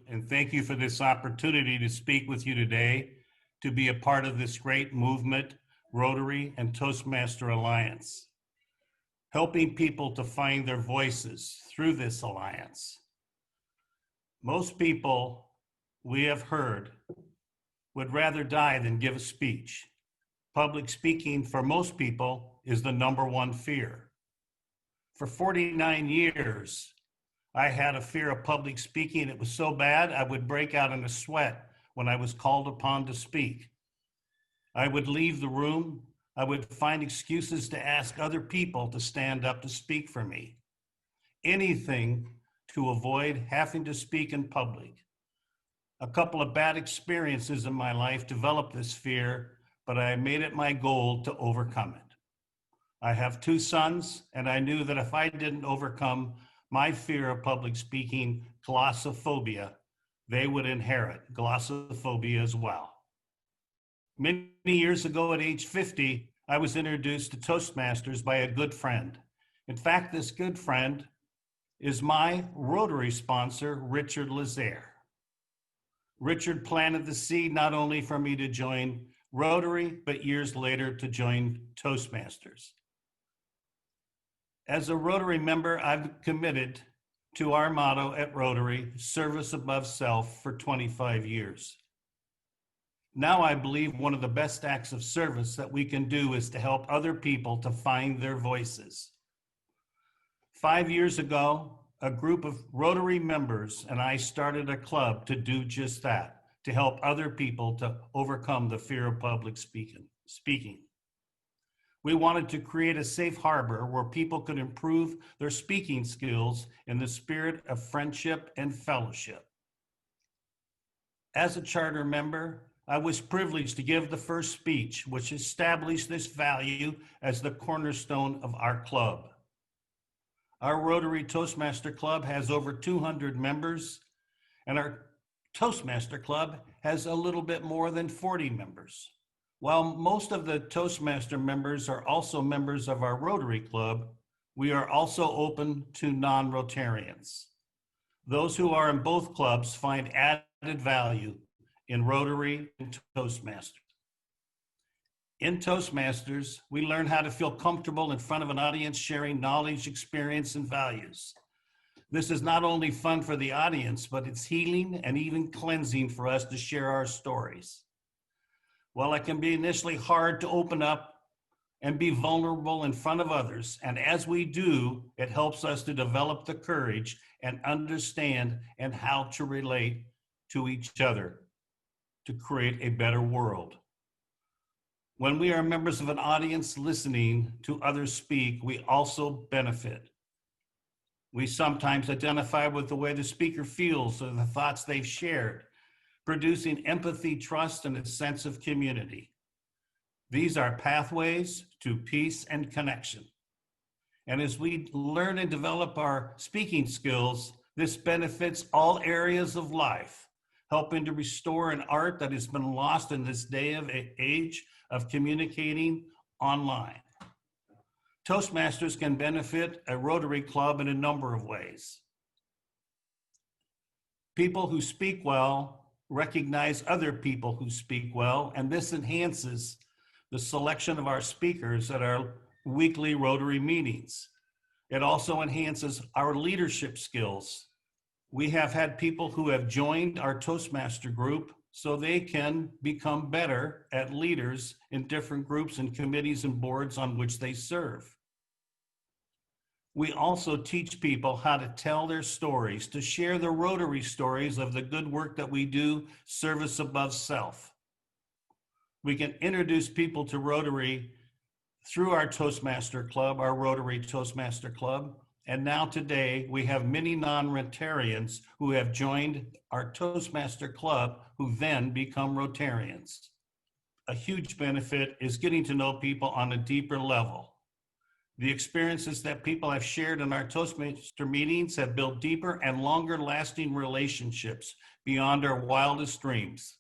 and thank you for this opportunity to speak with you today, to be a part of this great movement, Rotary and Toastmaster Alliance, helping people to find their voices through this alliance. Most people we have heard would rather die than give a speech. Public speaking for most people is the #1 fear. For 49 years, I had a fear of public speaking. It was so bad, I would break out in a sweat when I was called upon to speak. I would leave the room. I would find excuses to ask other people to stand up to speak for me. Anything to avoid having to speak in public. A couple of bad experiences in my life developed this fear, but I made it my goal to overcome it. I have 2 sons, and I knew that if I didn't overcome my fear of public speaking, glossophobia, they would inherit glossophobia as well. Many years ago at age 50, I was introduced to Toastmasters by a good friend. In fact, this good friend is my Rotary sponsor, Richard Lazaire. Richard planted the seed not only for me to join Rotary, but years later to join Toastmasters. As a Rotary member, I've committed to our motto at Rotary, service above self, for 25 years. Now I believe one of the best acts of service that we can do is to help other people to find their voices. 5 years ago, a group of Rotary members and I started a club to do just that, to help other people to overcome the fear of public speaking. We wanted to create a safe harbor where people could improve their speaking skills in the spirit of friendship and fellowship. As a charter member, I was privileged to give the first speech, which established this value as the cornerstone of our club. Our Rotary Toastmaster Club has over 200 members, and our Toastmaster Club has a little bit more than 40 members. While most of the Toastmaster members are also members of our Rotary Club, we are also open to non-Rotarians. Those who are in both clubs find added value in Rotary and Toastmasters. In Toastmasters, we learn how to feel comfortable in front of an audience sharing knowledge, experience, and values. This is not only fun for the audience, but it's healing and even cleansing for us to share our stories. While it can be initially hard to open up and be vulnerable in front of others, and as we do, it helps us to develop the courage and understand and how to relate to each other to create a better world. When we are members of an audience listening to others speak, we also benefit. We sometimes identify with the way the speaker feels or the thoughts they've shared, producing empathy, trust, and a sense of community. These are pathways to peace and connection. And as we learn and develop our speaking skills, this benefits all areas of life, helping to restore an art that has been lost in this age of communicating online. Toastmasters can benefit a Rotary Club in a number of ways. People who speak well recognize other people who speak well, and this enhances the selection of our speakers at our weekly Rotary meetings. It also enhances our leadership skills. We have had people who have joined our Toastmaster group so they can become better at leaders in different groups and committees and boards on which they serve. We also teach people how to tell their stories, to share the Rotary stories of the good work that we do, service above self. We can introduce people to Rotary through our Toastmaster Club, our Rotary Toastmaster Club. And now today, we have many non-Rotarians who have joined our Toastmaster Club who then become Rotarians. A huge benefit is getting to know people on a deeper level. The experiences that people have shared in our Toastmaster meetings have built deeper and longer lasting relationships beyond our wildest dreams.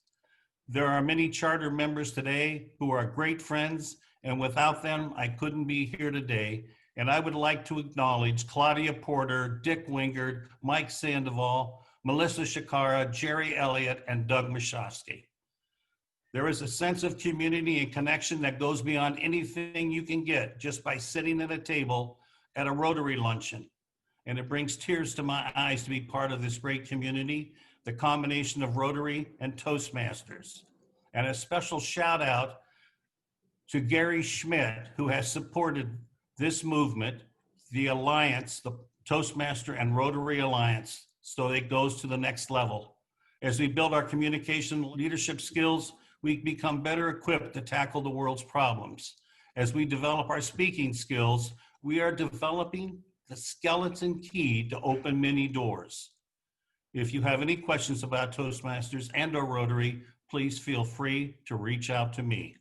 There are many charter members today who are great friends, and without them, I couldn't be here today. And I would like to acknowledge Claudia Porter, Dick Wingard, Mike Sandoval, Melissa Shikara, Jerry Elliott, and Doug Mashowski. There is a sense of community and connection that goes beyond anything you can get just by sitting at a table at a Rotary luncheon. And it brings tears to my eyes to be part of this great community, the combination of Rotary and Toastmasters. And a special shout out to Gary Schmidt, who has supported this movement, the Alliance, the Toastmaster and Rotary Alliance, so it goes to the next level. As we build our communication leadership skills, we become better equipped to tackle the world's problems. As we develop our speaking skills, we are developing the skeleton key to open many doors. If you have any questions about Toastmasters and/or Rotary, please feel free to reach out to me.